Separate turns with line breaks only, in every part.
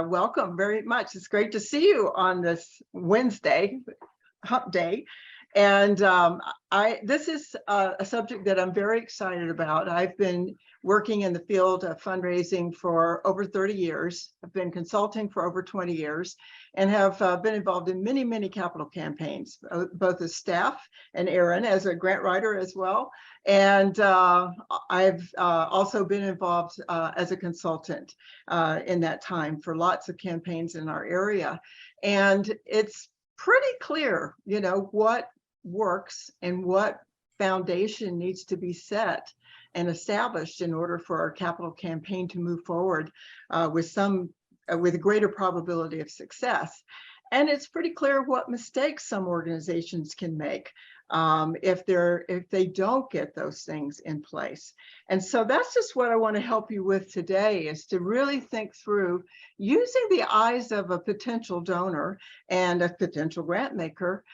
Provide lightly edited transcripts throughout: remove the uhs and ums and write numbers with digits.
welcome very much. It's great to see you on this Wednesday, hump day. And this is a subject that I'm very excited about. I've been working in the field of fundraising for over 30 years. I've been consulting for over 20 years and have been involved in many, many capital campaigns, both as staff and Erin as a grant writer as well. And I've also been involved as a consultant in that time for lots of campaigns in our area. And it's pretty clear, you know, what works and what foundation needs to be set and established in order for our capital campaign to move forward with a greater probability of success. And it's pretty clear what mistakes some organizations can make if they don't get those things in place. And so that's just what I want to help you with today, is to really think through, using the eyes of a potential donor and a potential grant maker,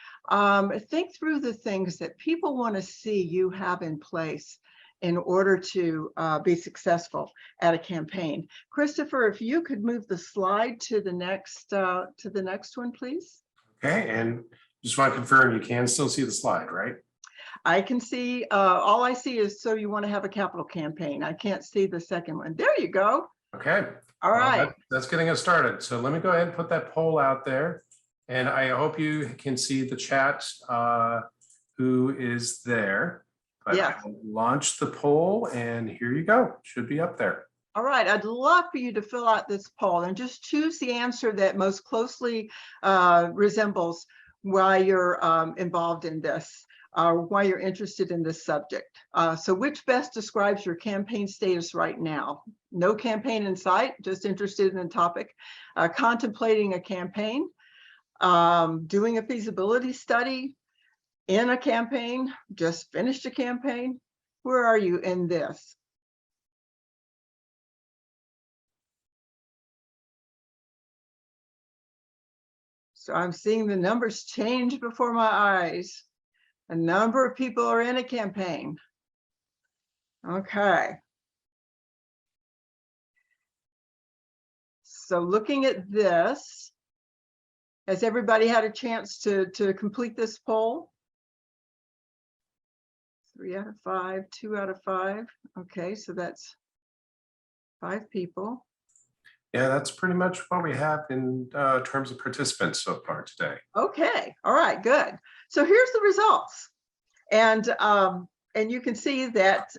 think through the things that people want to see you have in place in order to be successful at a campaign. Christopher, if you could move the slide to the next one, please.
Okay, and just want to confirm, you can still see the slide, right?
I can see, all I see is, so you want to have a capital campaign. I can't see the second one. There you go.
Okay.
All right.
That's getting us started. So let me go ahead and put that poll out there. And I hope you can see the chat, who is there. But
yeah.
I'll launch the poll, and here you go. Should be up there.
All right, I'd love for you to fill out this poll and just choose the answer that most closely resembles why you're involved in this, why you're interested in this subject. So which best describes your campaign status right now? No campaign in sight, just interested in the topic. Contemplating a campaign, doing a feasibility study, in a campaign, just finished a campaign. Where are you in this? So I'm seeing the numbers change before my eyes. A number of people are in a campaign. Okay. So looking at this, has everybody had a chance to complete this poll? 3 out of 5, 2 out of 5. Okay, so that's 5 people.
Yeah, that's pretty much what we have in terms of participants so far today.
Okay, all right, good. So here's the results. And you can see that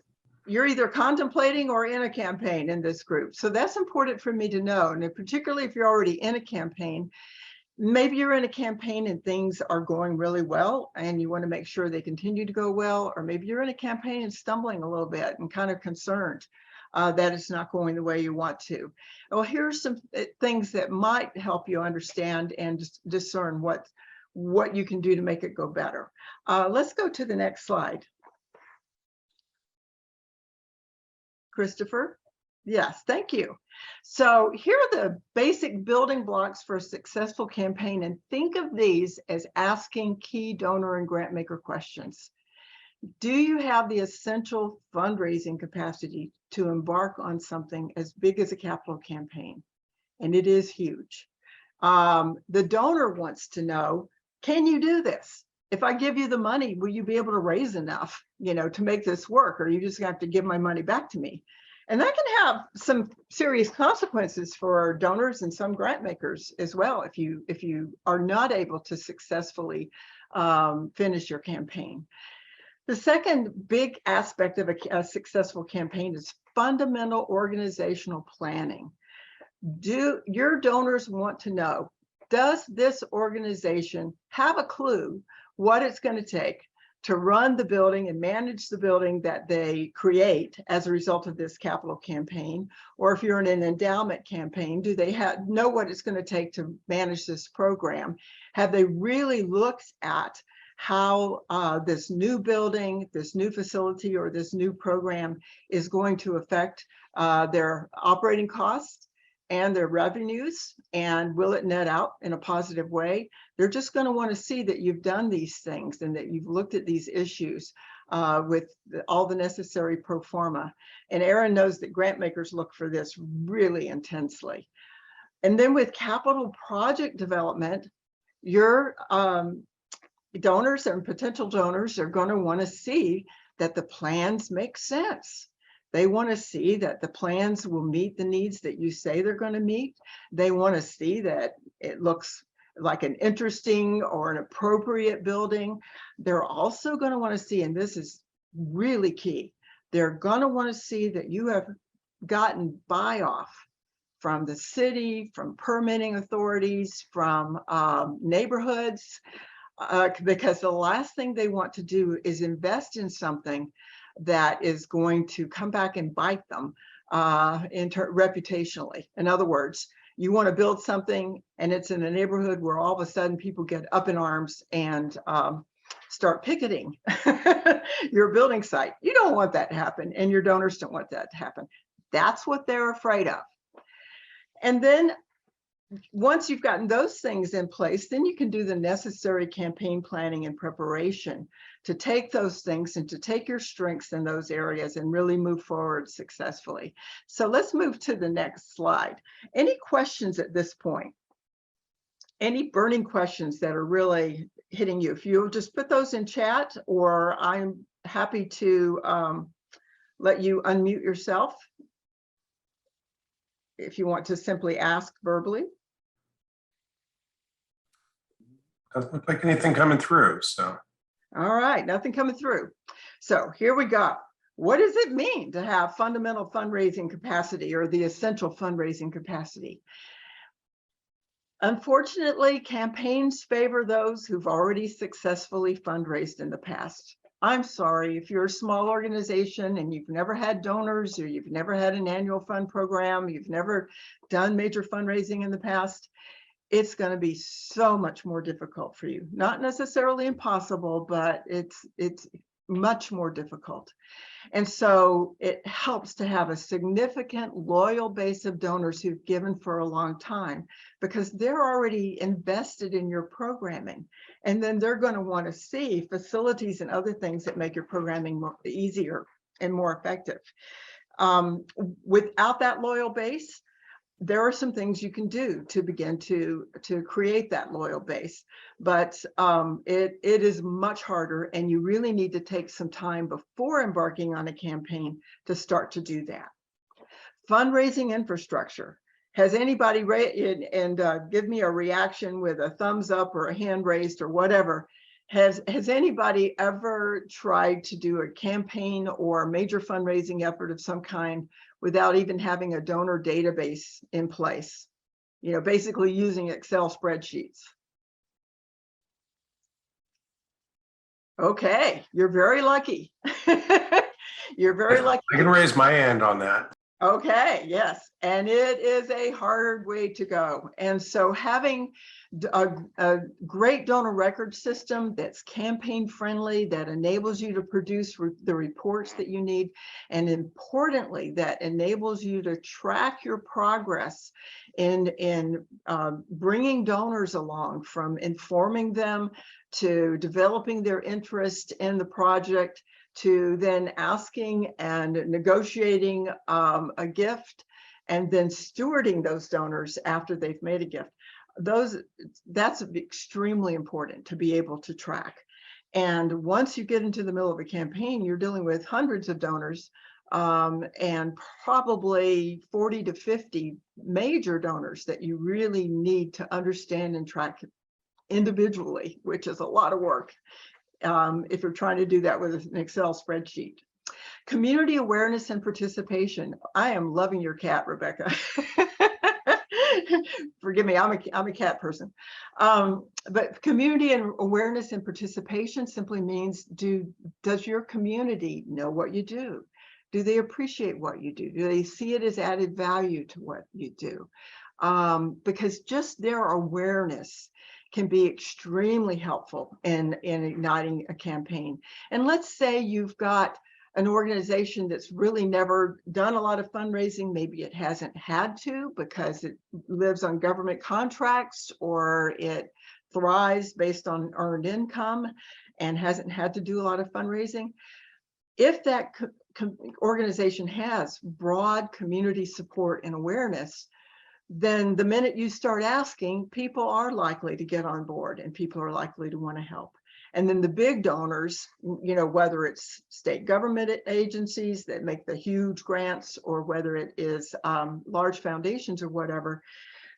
you're either contemplating or in a campaign in this group. So that's important for me to know. And particularly if you're already in a campaign, maybe you're in a campaign and things are going really well and you want to make sure they continue to go well, or maybe you're in a campaign and stumbling a little bit and kind of concerned that it's not going the way you want to. Well, here's some things that might help you understand and discern what you can do to make it go better. Let's go to the next slide. Christopher? Yes, thank you. So here are the basic building blocks for a successful campaign, and think of these as asking key donor and grant maker questions. Do you have the essential fundraising capacity to embark on something as big as a capital campaign? And it is huge. The donor wants to know, can you do this? If I give you the money, will you be able to raise enough, you know, to make this work? Or are you just gonna have to give my money back to me? And that can have some serious consequences for donors and some grant makers as well if you are not able to successfully finish your campaign. The second big aspect of a successful campaign is fundamental organizational planning. Do your donors want to know, does this organization have a clue what it's going to take to run the building and manage the building that they create as a result of this capital campaign? Or if you're in an endowment campaign, do they know what it's going to take to manage this program? Have they really looked at how this new building, this new facility, or this new program is going to affect their operating costs and their revenues, and will it net out in a positive way? They're just going to want to see that you've done these things and that you've looked at these issues with all the necessary pro forma. And Erin knows that grant makers look for this really intensely. And then with capital project development, your donors and potential donors are going to want to see that the plans make sense. They want to see that the plans will meet the needs that you say they're going to meet. They want to see that it looks like an interesting or an appropriate building. They're also going to want to see, and this is really key, they're going to want to see that you have gotten buy-off from the city, from permitting authorities, from neighborhoods, because the last thing they want to do is invest in something that is going to come back and bite them reputationally. In other words, you want to build something and it's in a neighborhood where all of a sudden people get up in arms and start picketing your building site. You don't want that to happen, and your donors don't want that to happen. That's what they're afraid of. And then once you've gotten those things in place, then you can do the necessary campaign planning and preparation to take those things and to take your strengths in those areas and really move forward successfully. So let's move to the next slide. Any questions at this point? Any burning questions that are really hitting you? If you'll just put those in chat, or I'm happy to let you unmute yourself if you want to simply ask verbally.
Doesn't look like anything coming through, so.
All right, nothing coming through. So here we go. What does it mean to have fundamental fundraising capacity, or the essential fundraising capacity? Unfortunately, campaigns favor those who've already successfully fundraised in the past. I'm sorry, if you're a small organization and you've never had donors, or you've never had an annual fund program, you've never done major fundraising in the past, it's going to be so much more difficult for you. Not necessarily impossible, but it's much more difficult. And so it helps to have a significant loyal base of donors who've given for a long time, because they're already invested in your programming. And then they're going to want to see facilities and other things that make your programming more easier and more effective. Without that loyal base, there are some things you can do to begin to create that loyal base, but it is much harder, and you really need to take some time before embarking on a campaign to start to do that. Fundraising infrastructure. Has anybody give me a reaction with a thumbs up or a hand raised or whatever? Has anybody ever tried to do a campaign or a major fundraising effort of some kind without even having a donor database in place? You know, basically using Excel spreadsheets. Okay, you're very lucky. You're very lucky.
I can raise my hand on that.
Okay, yes, and it is a hard way to go. And so having a great donor record system that's campaign friendly, that enables you to produce the reports that you need, and importantly, that enables you to track your progress in bringing donors along, from informing them to developing their interest in the project, to then asking and negotiating a gift, and then stewarding those donors after they've made a gift. That's extremely important to be able to track. And once you get into the middle of a campaign, you're dealing with hundreds of donors, and probably 40 to 50 major donors that you really need to understand and track individually, which is a lot of work. If you're trying to do that with an Excel spreadsheet. Community awareness and participation. I am loving your cat, Rebecca. Forgive me, I'm a cat person. But community and awareness and participation simply means, does your community know what you do? Do they appreciate what you do? Do they see it as added value to what you do? Because just their awareness can be extremely helpful in igniting a campaign. And let's say you've got an organization that's really never done a lot of fundraising. Maybe it hasn't had to because it lives on government contracts, or it thrives based on earned income and hasn't had to do a lot of fundraising. If that organization has broad community support and awareness, then the minute you start asking, people are likely to get on board and people are likely to want to help. And then the big donors, whether it's state government agencies that make the huge grants or whether it is large foundations or whatever,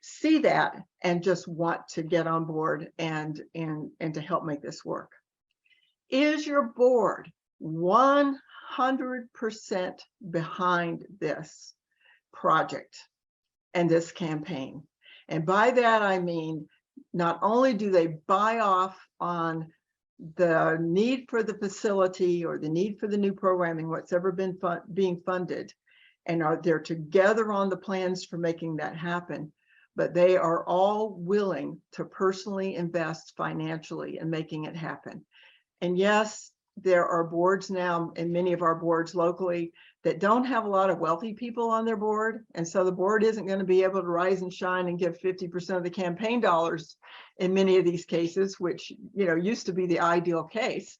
see that and just want to get on board and to help make this work. Is your board 100% behind this project and this campaign? And by that, I mean, not only do they buy off on the need for the facility or the need for the new programming, what's ever been being funded, and they're together on the plans for making that happen, but they are all willing to personally invest financially in making it happen. And yes, there are boards now, and many of our boards locally, that don't have a lot of wealthy people on their board. And so the board isn't going to be able to rise and shine and give 50% of the campaign dollars in many of these cases, which, used to be the ideal case.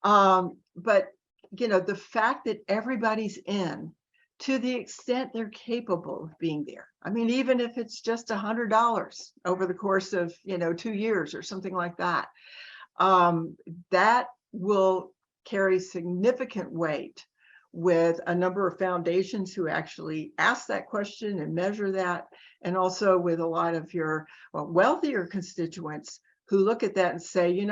But, the fact that everybody's in, to the extent they're capable of being there. I mean, even if it's just $100 over the course of, 2 years or something like that, that will carry significant weight with a number of foundations who actually ask that question and measure that, and also with a lot of your wealthier constituents who look at that and say,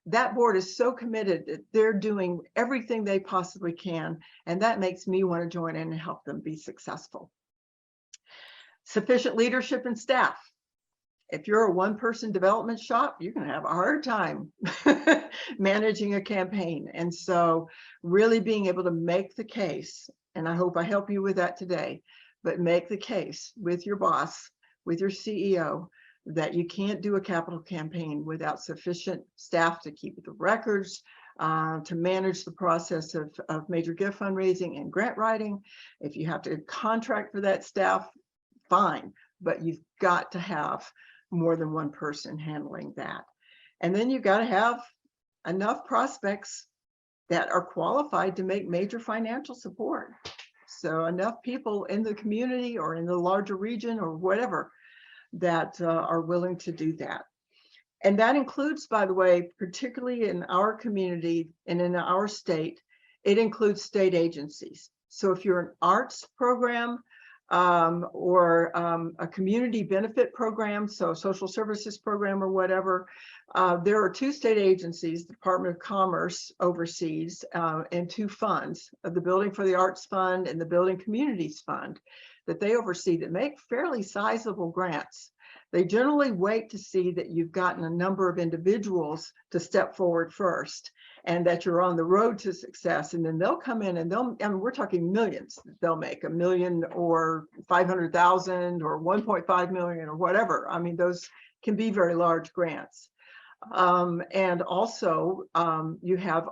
that board is so committed that they're doing everything they possibly can, and that makes me want to join in and help them be successful. Sufficient leadership and staff. If you're a one-person development shop, you're going to have a hard time managing a campaign. And so really being able to make the case, and I hope I help you with that today, but make the case with your boss, with your CEO, that you can't do a capital campaign without sufficient staff to keep the records, to manage the process of major gift fundraising and grant writing. If you have to contract for that staff, fine, but you've got to have more than one person handling that. And then you've got to have enough prospects that are qualified to make major financial support. So enough people in the community or in the larger region or whatever that are willing to do that. And that includes, by the way, particularly in our community and in our state, it includes state agencies. So if you're an arts program, or a community benefit program, so a social services program or whatever, there are 2 state agencies, the Department of Commerce oversees, and 2 funds, the Building for the Arts Fund and the Building Communities Fund, that they oversee that make fairly sizable grants. They generally wait to see that you've gotten a number of individuals to step forward first, and that you're on the road to success, and then they'll come in and we're talking millions. They'll make $1 million or 500,000 or 1.5 million or whatever. I mean, those can be very large grants. And also you have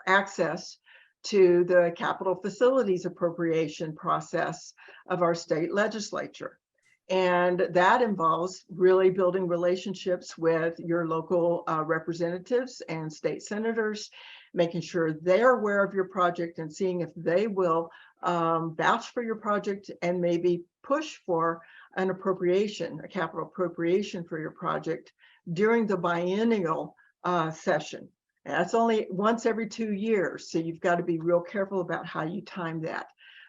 access to the capital facilities appropriation process of our state legislature. And that involves really building relationships with your local representatives and state senators, making sure they're aware of your project and seeing if they will vouch for your project and maybe push for an appropriation, a capital appropriation for your project during the biennial session. And that's only once every 2 years, so you've got to be real careful about how you time that.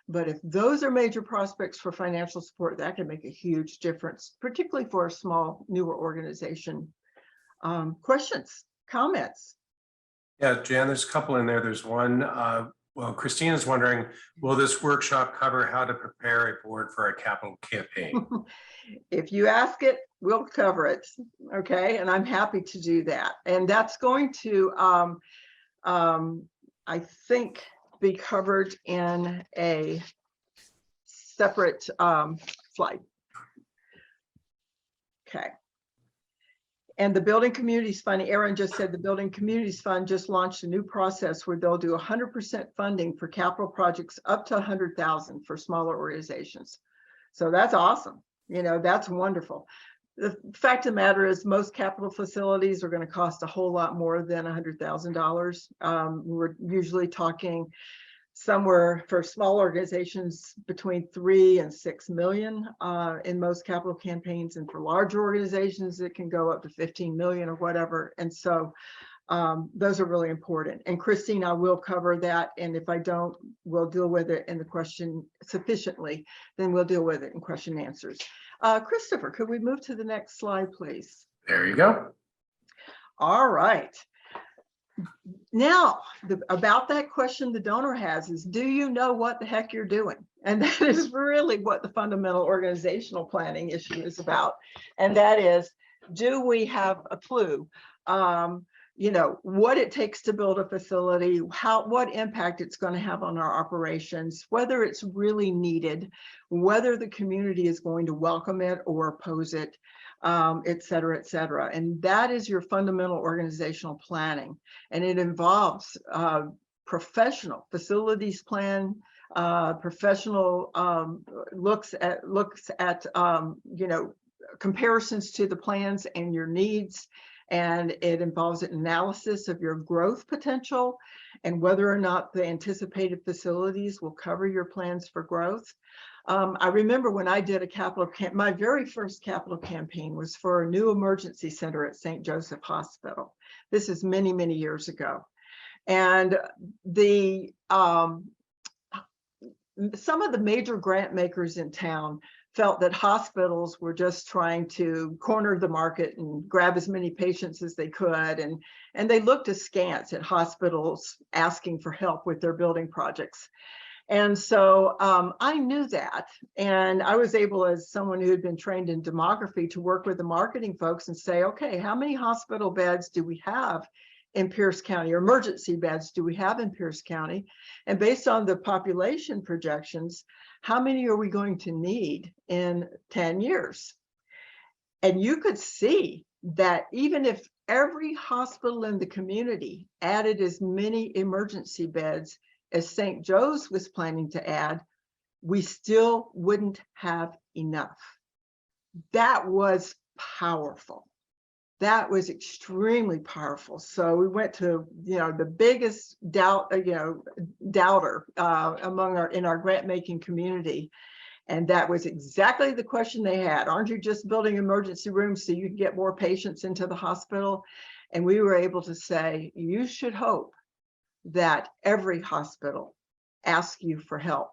But if those are major prospects for financial support, that can make a huge difference, particularly for a small, newer organization. Questions, comments?
Yeah, Jan, there's a couple in there. There's one, well, Christina's wondering, will this workshop cover how to prepare a board for a capital campaign?
If you ask it, we'll cover it, okay? And I'm happy to do that. And that's going to, I think, be covered in a separate slide. Okay. And the Building Communities Fund, Aaron just said the Building Communities Fund just launched a new process where they'll do 100% funding for capital projects up to 100,000 for smaller organizations. So that's awesome. That's wonderful. The fact of the matter is most capital facilities are going to cost a whole lot more than $100,000. We're usually talking somewhere for small organizations between 3 and 6 million in most capital campaigns, and for larger organizations it can go up to 15 million or whatever. And so those are really important. And Christine, I will cover that, and if I don't, we'll deal with it in the question sufficiently, then we'll deal with it in question and answers. Christopher, could we move to the next slide, please?
There you go.
All right. Now, about that question the donor has is, do you know what the heck you're doing? And that is really what the fundamental organizational planning issue is about. And that is, do we have a clue? You know, what it takes to build a facility, what impact it's going to have on our operations, whether it's really needed, whether the community is going to welcome it or oppose it, et cetera, et cetera. And that is your fundamental organizational planning. And it involves professional facilities plan, professional looks at you know, comparisons to the plans and your needs. And it involves an analysis of your growth potential and whether or not the anticipated facilities will cover your plans for growth. I remember when I did my very first capital campaign was for a new emergency center at St. Joseph Hospital. This is many, many years ago. And the some of the major grant makers in town felt that hospitals were just trying to corner the market and grab as many patients as they could. And they looked askance at hospitals asking for help with their building projects. And so I knew that. And I was able, as someone who had been trained in demography, to work with the marketing folks and say, okay, how many hospital beds do we have in Pierce County, or emergency beds do we have in Pierce County? And based on the population projections, how many are we going to need in 10 years? And you could see that even if every hospital in the community added as many emergency beds as St. Joe's was planning to add, we still wouldn't have enough. That was powerful. That was extremely powerful. So we went to, you know, the biggest doubter in our grant making community. And that was exactly the question they had. Aren't you just building emergency rooms so you can get more patients into the hospital? And we were able to say, you should hope that every hospital asks you for help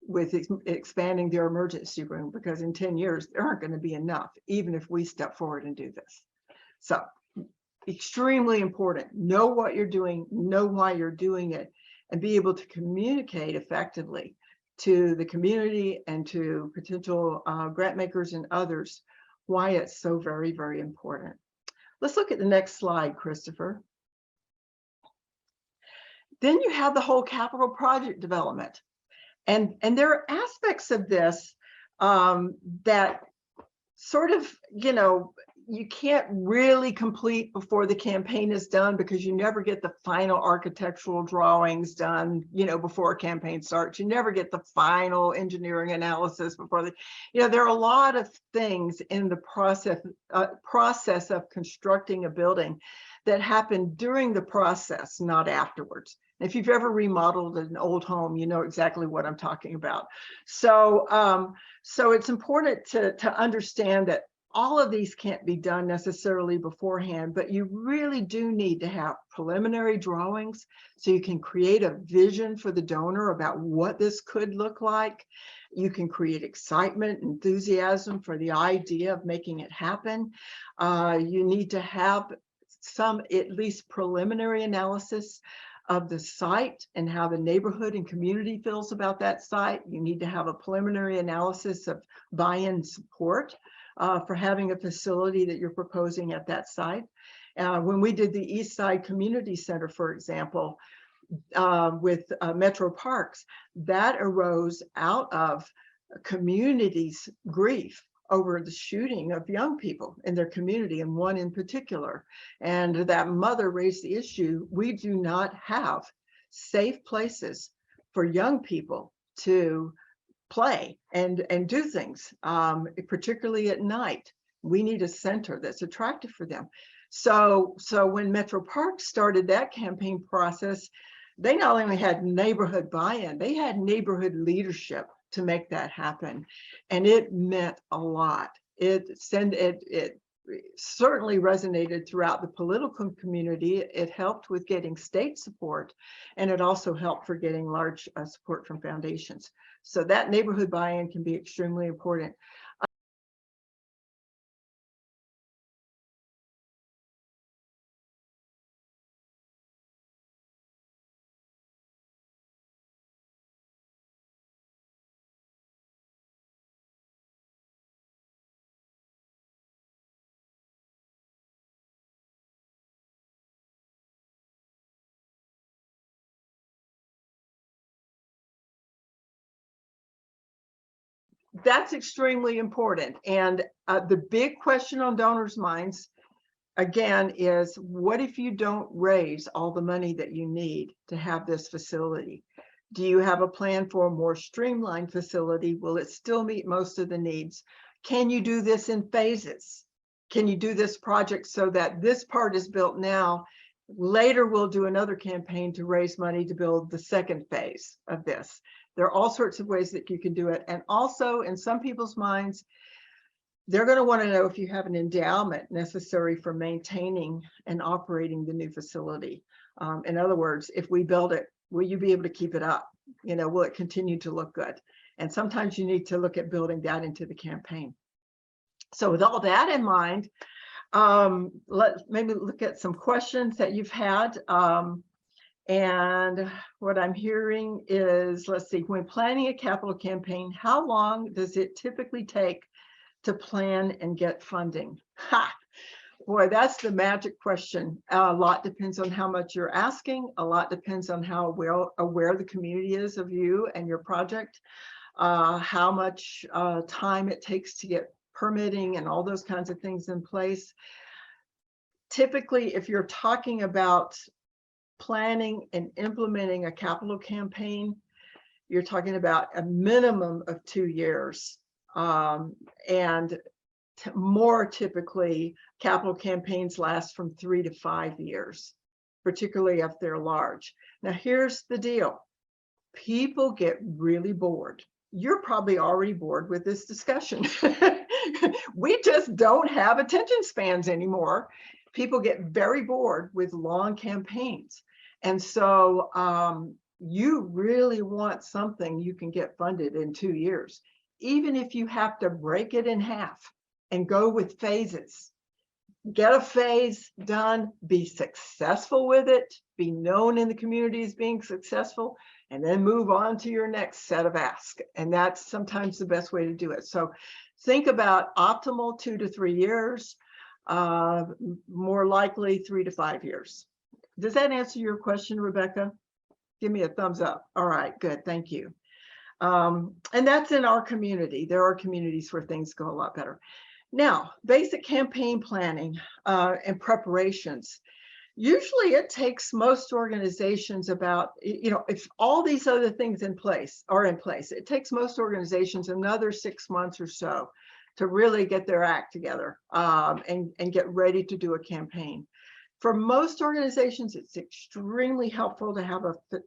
with expanding their emergency room, because in 10 years, there aren't going to be enough, even if we step forward and do this. So extremely important. Know what you're doing, know why you're doing it, and be able to communicate effectively to the community and to potential grant makers and others why it's so very, very important. Let's look at the next slide, Christopher. Then you have the whole capital project development. And there are aspects of this that sort of, you know, you can't really complete before the campaign is done, because you never get the final architectural drawings done, you know, before a campaign starts. You never get the final engineering analysis before the, you know, there are a lot of things in the process of constructing a building that happen during the process, not afterwards. If you've ever remodeled an old home, you know exactly what I'm talking about. So, so it's important to understand that all of these can't be done necessarily beforehand, but you really do need to have preliminary drawings so you can create a vision for the donor about what this could look like. You can create excitement, enthusiasm for the idea of making it happen. You need to have some at least preliminary analysis of the site and how the neighborhood and community feels about that site. You need to have a preliminary analysis of buy-in support for having a facility that you're proposing at that site. When we did the East Side Community Center, for example, with Metro Parks, that arose out of community's grief over the shooting of young people in their community, and one in particular. And that mother raised the issue, we do not have safe places for young people to play and do things, particularly at night. We need a center that's attractive for them. So when Metro Parks started that campaign process, they not only had neighborhood buy-in, they had neighborhood leadership to make that happen. And it meant a lot. It certainly resonated throughout the political community. It helped with getting state support, and it also helped for getting large support from foundations. So that neighborhood buy-in can be extremely important. That's extremely important. And the big question on donors' minds, again, is what if you don't raise all the money that you need to have this facility? Do you have a plan for a more streamlined facility? Will it still meet most of the needs? Can you do this in phases? Can you do this project so that this part is built now? Later, we'll do another campaign to raise money to build the second phase of this. There are all sorts of ways that you can do it. And also, in some people's minds, they're going to want to know if you have an endowment necessary for maintaining and operating the new facility. In other words, if we build it, will you be able to keep it up? You know, will it continue to look good? And sometimes you need to look at building that into the campaign. So with all that in mind, let's maybe look at some questions that you've had. And what I'm hearing is, let's see, when planning a capital campaign, how long does it typically take to plan and get funding? Ha! Boy, that's the magic question. A lot depends on how much you're asking. A lot depends on how well aware the community is of you and your project, how much time it takes to get permitting and all those kinds of things in place. Typically, if you're talking about planning and implementing a capital campaign, you're talking about a minimum of 2 years. And more typically, capital campaigns last from 3 to 5 years, particularly if they're large. Now, here's the deal. People get really bored. You're probably already bored with this discussion. We just don't have attention spans anymore. People get very bored with long campaigns. And so you really want something you can get funded in 2 years, even if you have to break it in half and go with phases. Get a phase done, be successful with it, be known in the community as being successful, and then move on to your next set of asks. And that's sometimes the best way to do it. So think about optimal 2 to 3 years, more likely 3 to 5 years. Does that answer your question, Rebecca? Give me a thumbs up. All right, good, thank you. And that's in our community. There are communities where things go a lot better. Now, basic campaign planning and preparations. Usually it takes most organizations about, if all these other things are in place, it takes most organizations another 6 months or so to really get their act together and get ready to do a campaign. For most organizations, it's extremely helpful to have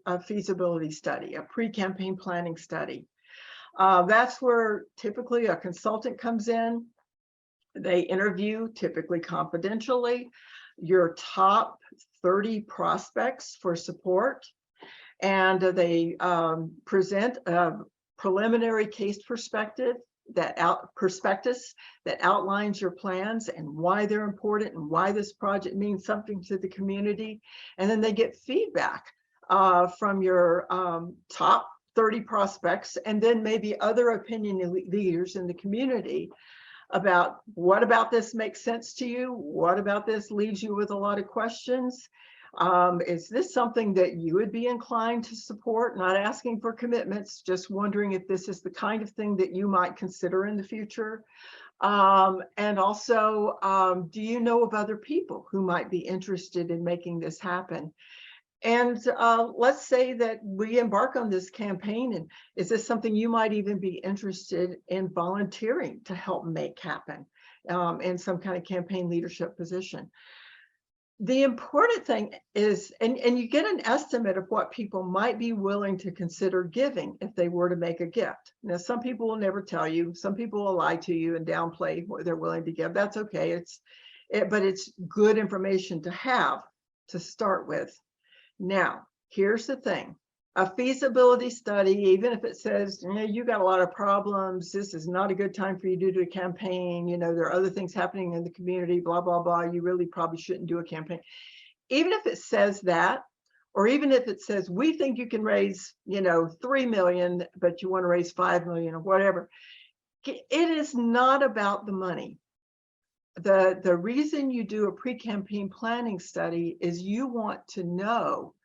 a feasibility study, a pre-campaign planning study. That's where typically a consultant comes in. They interview, typically confidentially, your top 30 prospects for support, and they present a preliminary case prospectus that outlines your plans and why they're important and why this project means something to the community. And then they get feedback from your top 30 prospects, and then maybe other opinion leaders in the community about what about this makes sense to you? What about this leaves you with a lot of questions? Is this something that you would be inclined to support? Not asking for commitments, just wondering if this is the kind of thing that you might consider in the future. And also, do you know of other people who might be interested in making this happen? And let's say that we embark on this campaign, and is this something you might even be interested in volunteering to help make happen in some kind of campaign leadership position? The important thing is, and you get an estimate of what people might be willing to consider giving if they were to make a gift. Now, some people will never tell you. Some people will lie to you and downplay what they're willing to give. That's okay. But it's good information to have to start with. Now, here's the thing. A feasibility study, even if it says, you got a lot of problems, this is not a good time for you to do a campaign, there are other things happening in the community, blah, blah, blah, you really probably shouldn't do a campaign. Even if it says that, or even if it says, we think you can raise, 3 million, but you want to raise 5 million or whatever, it is not about the money. The reason you do a pre-campaign planning study is you want to know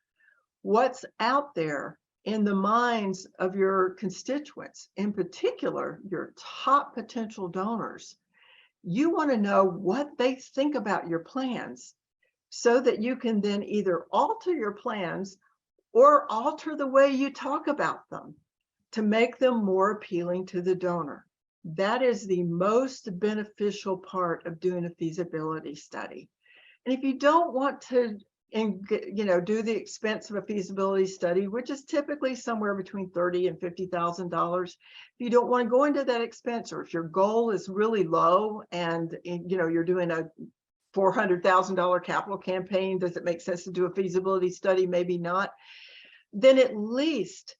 what's out there in the minds of your constituents, in particular, your top potential donors. You want to know what they think about your plans so that you can then either alter your plans or alter the way you talk about them to make them more appealing to the donor. That is the most beneficial part of doing a feasibility study. And if you don't want to do the expense of a feasibility study, which is typically somewhere between $30,000 and $50,000. If you don't want to go into that expense, or if your goal is really low and you're doing a $400,000 capital campaign, does it make sense to do a feasibility study? Maybe not. Then at least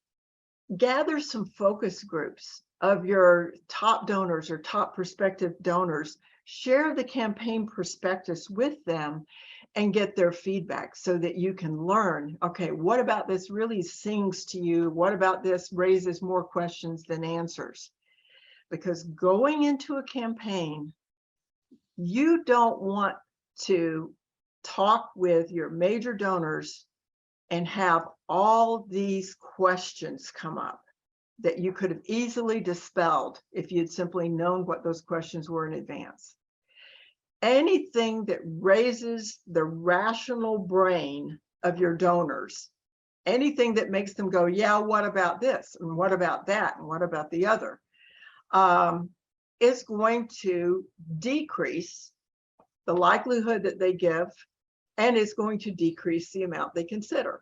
gather some focus groups of your top donors or top prospective donors, share the campaign prospectus with them and get their feedback so that you can learn, okay, what about this really sings to you? What about this raises more questions than answers? Because going into a campaign, you don't want to talk with your major donors and have all these questions come up that you could have easily dispelled if you'd simply known what those questions were in advance. Anything that raises the rational brain of your donors, anything that makes them go, yeah, what about this? And what about that? And what about the other? Is going to decrease the likelihood that they give, and is going to decrease the amount they consider.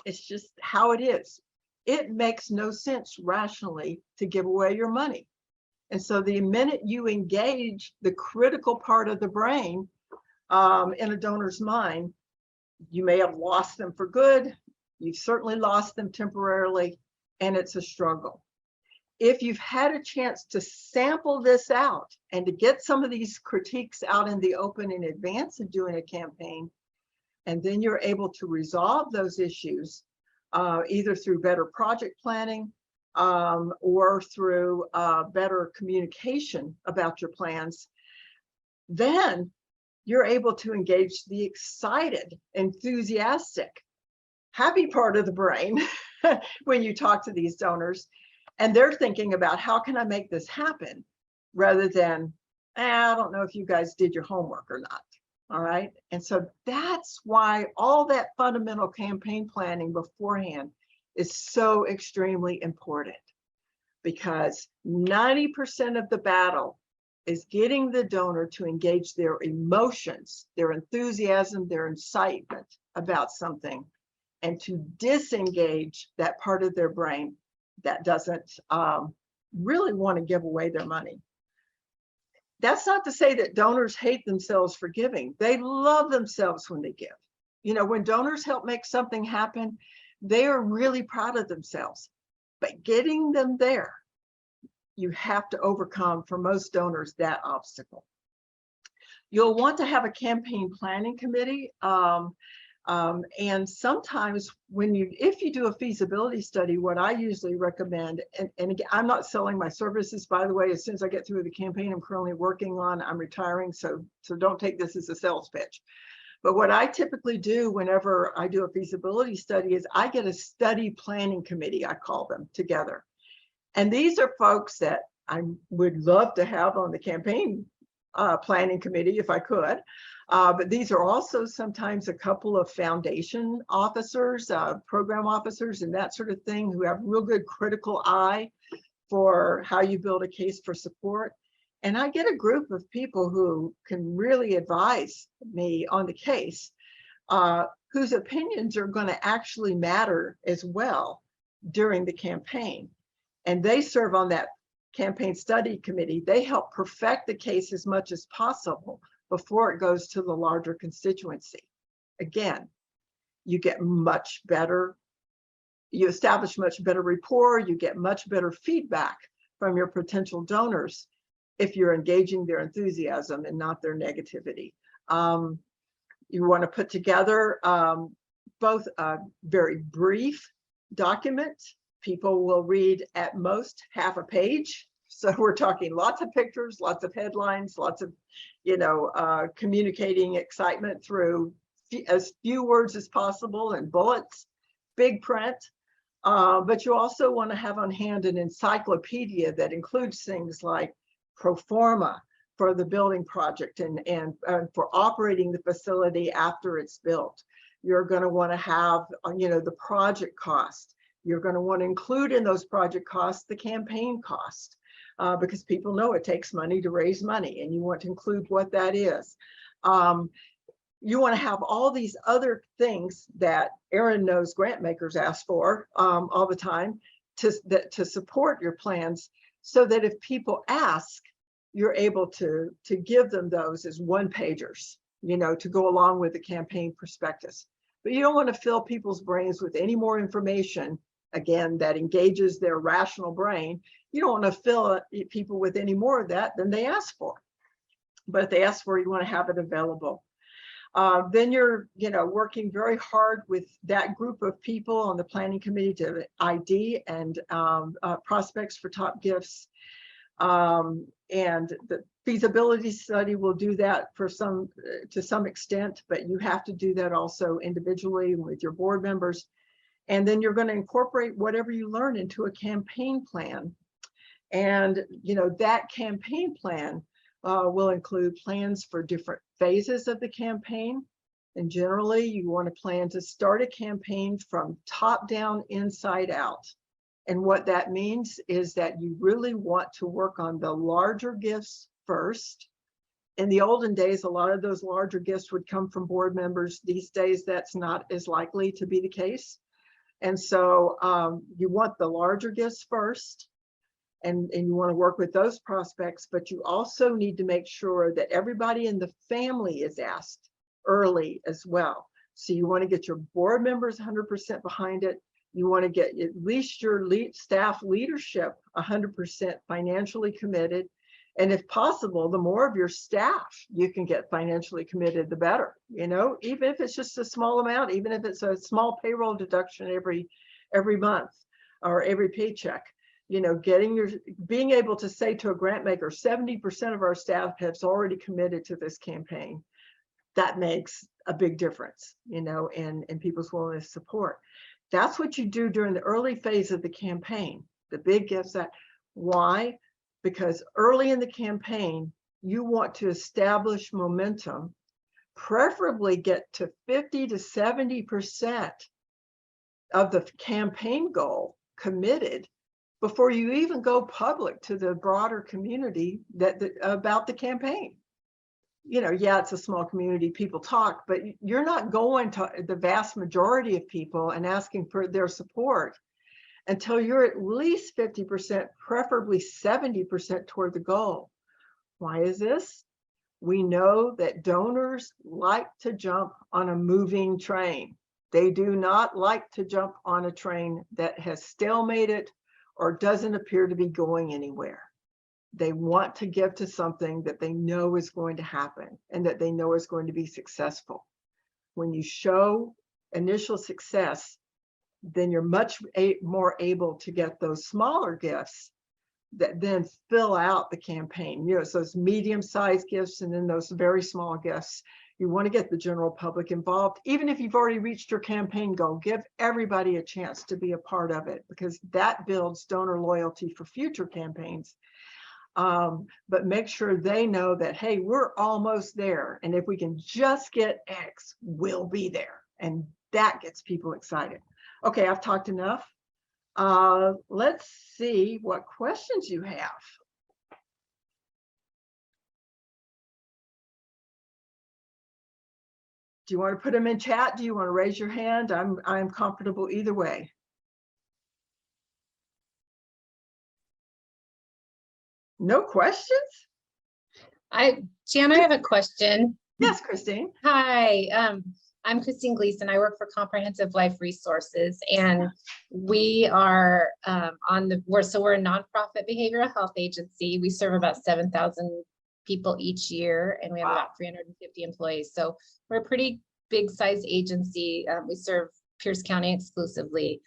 It's just how it is. It makes no sense rationally to give away your money. And so the minute you engage the critical part of the brain in a donor's mind, you may have lost them for good. You've certainly lost them temporarily, and it's a struggle. If you've had a chance to sample this out and to get some of these critiques out in the open in advance of doing a campaign, and then you're able to resolve those issues either through better project planning, or through better communication about your plans, then you're able to engage the excited, enthusiastic, happy part of the brain when you talk to these donors, and they're thinking about how can I make this happen, rather than, I don't know if you guys did your homework or not. All right. And so that's why all that fundamental campaign planning beforehand is so extremely important, because 90% of the battle is getting the donor to engage their emotions, their enthusiasm, their excitement about something, and to disengage that part of their brain that doesn't really want to give away their money. That's not to say that donors hate themselves for giving. They love themselves when they give. When donors help make something happen, they are really proud of themselves. But getting them there, you have to overcome, for most donors, that obstacle. You'll want to have a campaign planning committee. And sometimes if you do a feasibility study, what I usually recommend, and again, I'm not selling my services, by the way. As soon as I get through the campaign I'm currently working on, I'm retiring, so don't take this as a sales pitch. But what I typically do whenever I do a feasibility study is I get a study planning committee, I call them, together. And these are folks that I would love to have on the campaign planning committee if I could. But these are also sometimes a couple of foundation officers, program officers, and that sort of thing, who have real good critical eye for how you build a case for support. and I get a group of people who can really advise me on the case, whose opinions are going to actually matter as well during the campaign. And they serve on that campaign study committee. They help perfect the case as much as possible before it goes to the larger constituency. Again, you get much better, you establish much better rapport, you get much better feedback from your potential donors if you're engaging their enthusiasm and not their negativity. You want to put together both a very brief document. People will read at most half a page. So we're talking lots of pictures, lots of headlines, lots of, communicating excitement through as few words as possible and bullets, big print. But you also want to have on hand an encyclopedia that includes things like pro forma for the building project and for operating the facility after it's built. You're going to want to have, the project cost. You're going to want to include in those project costs the campaign cost, because people know it takes money to raise money, and you want to include what that is. You want to have all these other things that Erin knows grant makers ask for all the time to support your plans, so that if people ask, you're able to give them those as one-pagers, to go along with the campaign prospectus. But you don't want to fill people's brains with any more information, again, that engages their rational brain. You don't want to fill people with any more of that than they ask for. But if they ask for it, you want to have it available. Then you're, working very hard with that group of people on the planning committee to ID and prospects for top gifts. And the feasibility study will do that to some extent, but you have to do that also individually with your board members. And then you're going to incorporate whatever you learn into a campaign plan. And, that campaign plan will include plans for different phases of the campaign. And generally, you want to plan to start a campaign from top down, inside out. And what that means is that you really want to work on the larger gifts first. In the olden days, a lot of those larger gifts would come from board members. These days, that's not as likely to be the case. And so you want the larger gifts first, and you want to work with those prospects, but you also need to make sure that everybody in the family is asked early as well. So you want to get your board members 100% behind it. You want to get at least your staff leadership 100% financially committed. And if possible, the more of your staff you can get financially committed, the better, even if it's just a small amount, even if it's a small payroll deduction every month or every paycheck, being able to say to a grant maker, 70% of our staff has already committed to this campaign. That makes a big difference, in people's willingness to support. That's what you do during the early phase of the campaign, the big gifts. Why? Because early in the campaign, you want to establish momentum, preferably get to 50 to 70% of the campaign goal committed before you even go public to the broader community about the campaign. Yeah, it's a small community, people talk, but you're not going to the vast majority of people and asking for their support until you're at least 50%, preferably 70% toward the goal. Why is this? We know that donors like to jump on a moving train. They do not like to jump on a train that has stalemated or doesn't appear to be going anywhere. They want to give to something that they know is going to happen and that they know is going to be successful. When you show initial success, then you're much more able to get those smaller gifts that then fill out the campaign. So those medium-sized gifts and then those very small gifts. You want to get the general public involved. Even if you've already reached your campaign goal, give everybody a chance to be a part of it, because that builds donor loyalty for future campaigns. But make sure they know that, hey, we're almost there. And if we can just get X, we'll be there. And that gets people excited. Okay, I've talked enough. Let's see what questions you have. Do you want to put them in chat? Do you want to raise your hand? I'm comfortable either way. No questions?
Jan, I have a question.
Yes, Christine.
Hi, I'm Christine Gleason. I work for Comprehensive Life Resources, and we are we're a nonprofit behavioral health agency. We serve about 7,000 people each year, and we have about 350 employees. So we're a pretty big size agency. We serve Pierce County exclusively.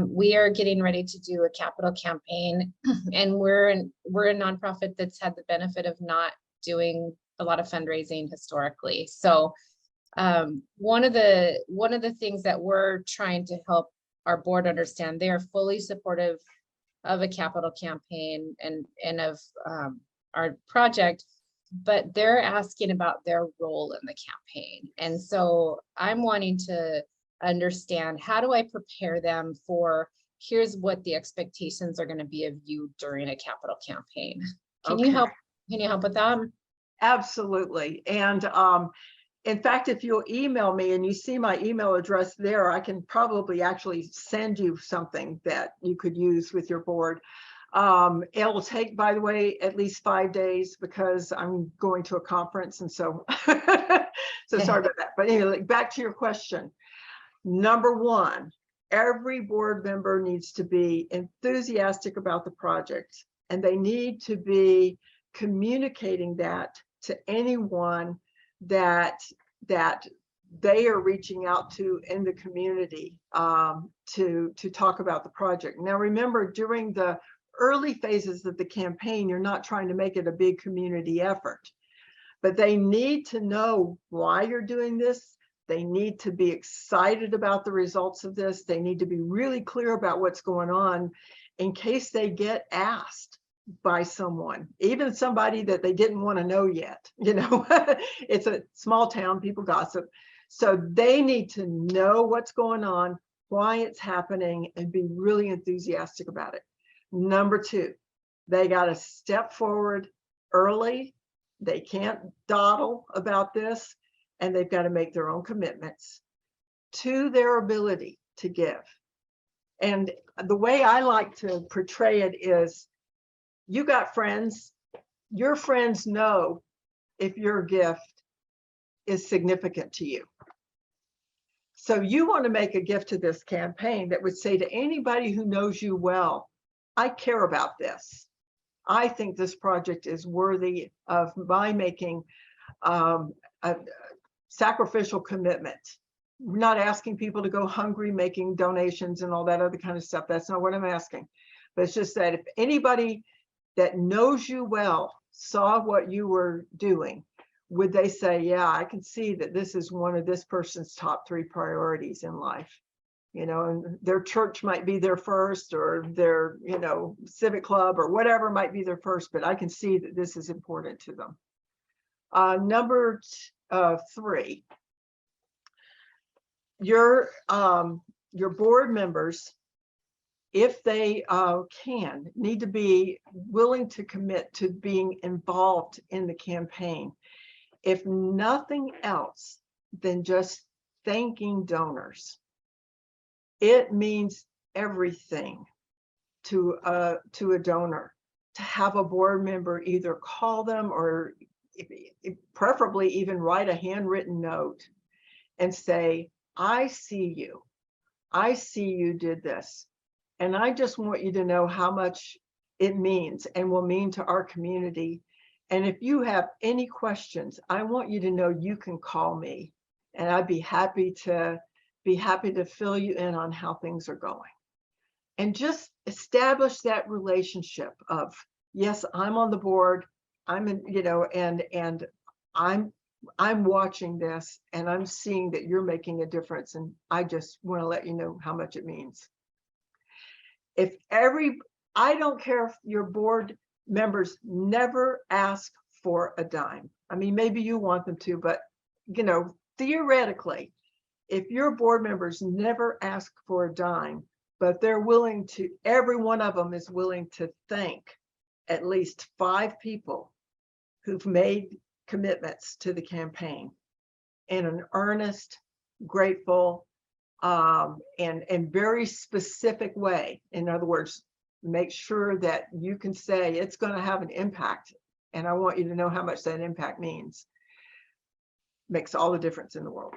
We are getting ready to do a capital campaign, and we're a nonprofit that's had the benefit of not doing a lot of fundraising historically. So one of the things that we're trying to help our board understand, they are fully supportive of a capital campaign and of our project, but they're asking about their role in the campaign. And so I'm wanting to understand, how do I prepare them for, here's what the expectations are going to be of you during a capital campaign. Can you help with that?
Absolutely. And in fact, if you'll email me and you see my email address there, I can probably actually send you something that you could use with your board. It'll take, by the way, at least 5 days because I'm going to a conference. And so, so sorry about that. But anyway, back to your question. Number one, every board member needs to be enthusiastic about the project, and they need to be communicating that to anyone that they are reaching out to in the community to talk about the project. Now, remember, during the early phases of the campaign, you're not trying to make it a big community effort, but they need to know why you're doing this. They need to be excited about the results of this. They need to be really clear about what's going on in case they get asked by someone, even somebody that they didn't want to know yet. You know, it's a small town, people gossip. So they need to know what's going on, why it's happening, and be really enthusiastic about it. Number two, they got to step forward early. They can't dawdle about this, and they've got to make their own commitments to their ability to give. And the way I like to portray it is, you got friends, your friends know if your gift is significant to you. So you want to make a gift to this campaign that would say to anybody who knows you well, I care about this. I think this project is worthy of my making a sacrificial commitment. We're not asking people to go hungry, making donations and all that other kind of stuff. That's not what I'm asking. But it's just that if anybody that knows you well saw what you were doing, would they say, yeah, I can see that this is one of this person's top 3 priorities in life. You know, and their church might be their first, or their, you know, civic club or whatever might be their first, but I can see that this is important to them. Number 3, your board members, if they can, need to be willing to commit to being involved in the campaign. If nothing else than just thanking donors. It means everything to a donor to have a board member either call them or preferably even write a handwritten note and say, I see you. I see you did this. And I just want you to know how much it means and will mean to our community. And if you have any questions, I want you to know you can call me, and I'd be happy to fill you in on how things are going. And just establish that relationship of, yes, I'm on the board, I'm in, you know, and I'm watching this, and I'm seeing that you're making a difference, and I just want to let you know how much it means. I don't care if your board members never ask for a dime. I mean, maybe you want them to, but, you know, theoretically, if your board members never ask for a dime, but they're willing to, every one of them is willing to thank at least 5 people who've made commitments to the campaign, in an earnest, grateful, and very specific way. In other words, make sure that you can say it's going to have an impact, and I want you to know how much that impact means. Makes all the difference in the world.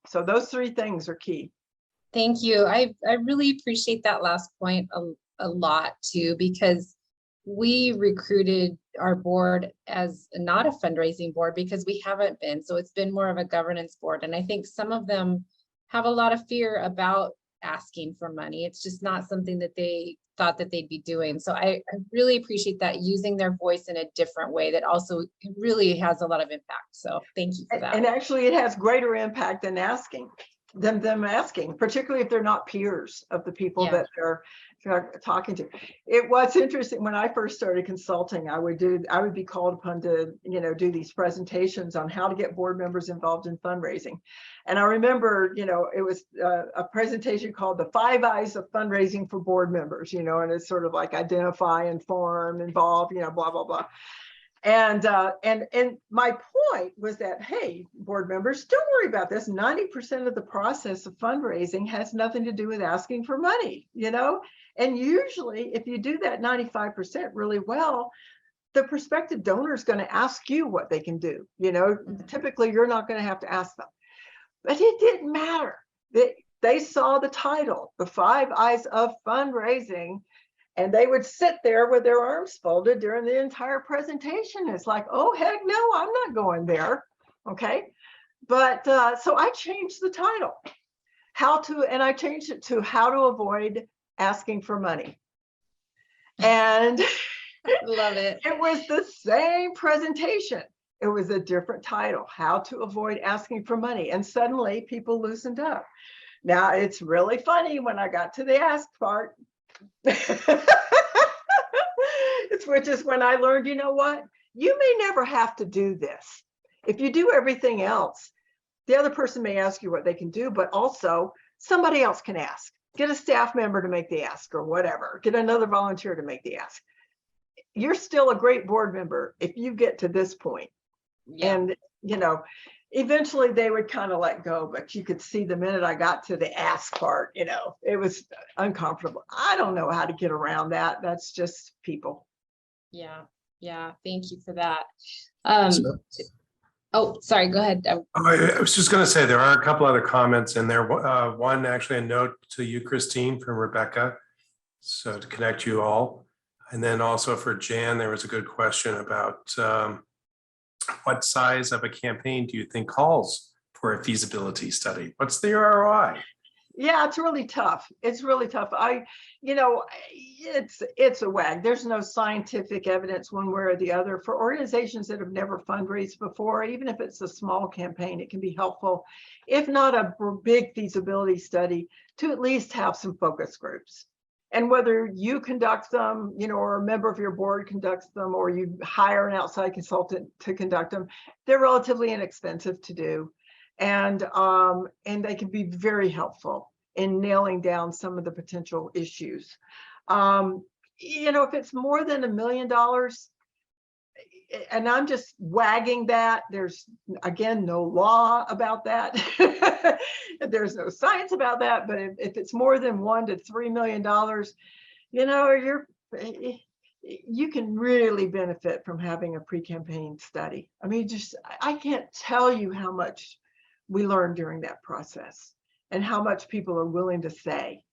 So those three things are key.
Thank you. I really appreciate that last point a lot too, because we recruited our board as not a fundraising board because we haven't been. So it's been more of a governance board. And I think some of them have a lot of fear about asking for money. It's just not something that they thought that they'd be doing. So I really appreciate that, using their voice in a different way that also really has a lot of impact. So thank you for that.
And actually it has greater impact than asking, them asking, particularly if they're not peers of the people that they're talking to. It was interesting when I first started consulting, I would be called upon to, do these presentations on how to get board members involved in fundraising. And I remember, it was a presentation called the 5 Eyes of Fundraising for Board Members, and it's sort of like identify, inform, involve, blah, blah, blah. And my point was that, hey, board members, don't worry about this. 90% of the process of fundraising has nothing to do with asking for money, and usually if you do that 95% really well, the prospective donor is going to ask you what they can do. Typically you're not going to have to ask them, but it didn't matter. They saw the title, the 5 Eyes of Fundraising, and they would sit there with their arms folded during the entire presentation. It's like, oh, heck no, I'm not going there. Okay. But so I changed the title, and I changed it to How to Avoid Asking for Money. And
love it.
It was the same presentation. It was a different title, How to Avoid Asking for Money. And suddenly people loosened up. Now it's really funny when I got to the ask part. Which is when I learned, you know what? You may never have to do this. If you do everything else, the other person may ask you what they can do, but also somebody else can ask. Get a staff member to make the ask or whatever. Get another volunteer to make the ask. You're still a great board member if you get to this point. Yeah. And, eventually they would kind of let go, but you could see the minute I got to the ask part, it was uncomfortable. I don't know how to get around that. That's just people.
Yeah. Thank you for that. Oh, sorry, go ahead.
I was just going to say there are a couple other comments in there. One, actually, a note to you, Christine, from Rebecca, so to connect you all. And then also for Jan, there was a good question about what size of a campaign do you think calls for a feasibility study? What's the ROI?
Yeah, it's really tough. It's really tough. It's a wag. There's no scientific evidence one way or the other. For organizations that have never fundraised before, even if it's a small campaign, it can be helpful, if not a big feasibility study, to at least have some focus groups. And whether you conduct them, or a member of your board conducts them, or you hire an outside consultant to conduct them, they're relatively inexpensive to do. And they can be very helpful in nailing down some of the potential issues. If it's more than $1 million, and I'm just wagging that, there's, again, no law about that. There's no science about that, but if it's more than $1 to $3 million, you can really benefit from having a pre-campaign study. I mean, I can't tell you how much we learned during that process and how much people are willing to say.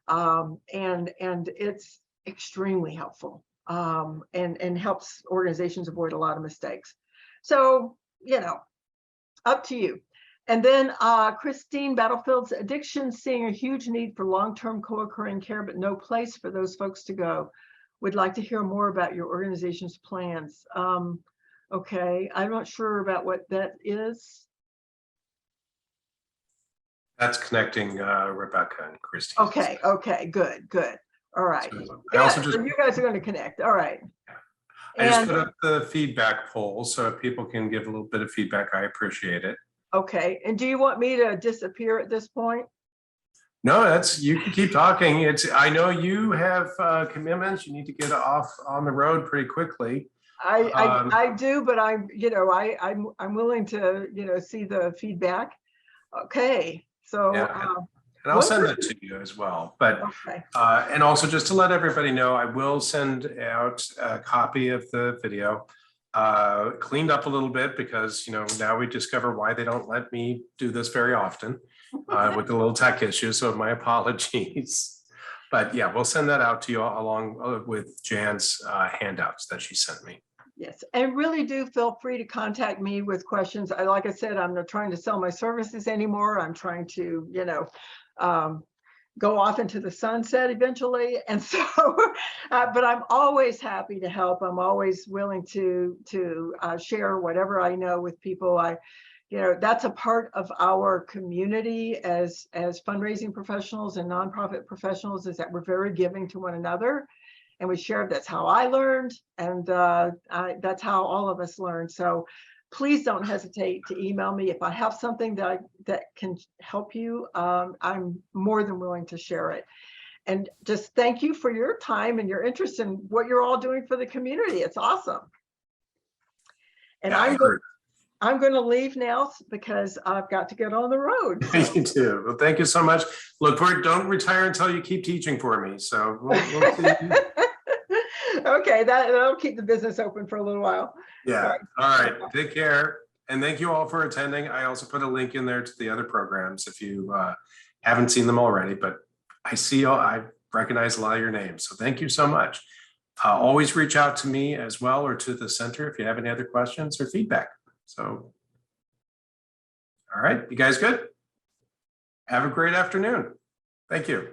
And it's extremely helpful and helps organizations avoid a lot of mistakes. So, up to you. And then Christine Battlefield's addiction, seeing a huge need for long-term co-occurring care, but no place for those folks to go. Would like to hear more about your organization's plans. Okay, I'm not sure about what that is.
That's connecting Rebecca and Christine.
Okay, good. All right.
So
you guys are going to connect. All right.
I just put up the feedback poll, so if people can give a little bit of feedback, I appreciate it.
Okay, and do you want me to disappear at this point?
No, you can keep talking. I know you have commitments. You need to get off on the road pretty quickly.
I do, but I'm willing to, see the feedback. Okay, so,
Yeah. And I'll send that to you as well. But,
okay,
and also just to let everybody know, I will send out a copy of the video, cleaned up a little bit because, now we discover why they don't let me do this very often with the little tech issue. So my apologies. But yeah, we'll send that out to you along with Jan's handouts that she sent me.
yes, and really do feel free to contact me with questions. Like I said, I'm not trying to sell my services anymore. I'm trying to, go off into the sunset eventually. And so, but I'm always happy to help. I'm always willing to share whatever I know with people. That's a part of our community as fundraising professionals and nonprofit professionals, is that we're very giving to one another. And we share. That's how I learned, and that's how all of us learn. So please don't hesitate to email me if I have something that can help you. I'm more than willing to share it. And just thank you for your time and your interest in what you're all doing for the community. It's awesome. And
Yeah,
I'm going to leave now because I've got to get on the road. So.
You too. Well, thank you so much. Look, don't retire until you keep teaching for me. So we'll see.
Okay, that'll keep the business open for a little while.
Yeah. All right. Take care. And thank you all for attending. I also put a link in there to the other programs if you haven't seen them already, but I recognize a lot of your names. So thank you so much. Always reach out to me as well, or to the center if you have any other questions or feedback. So, all right. You guys good? Have a great afternoon. Thank you.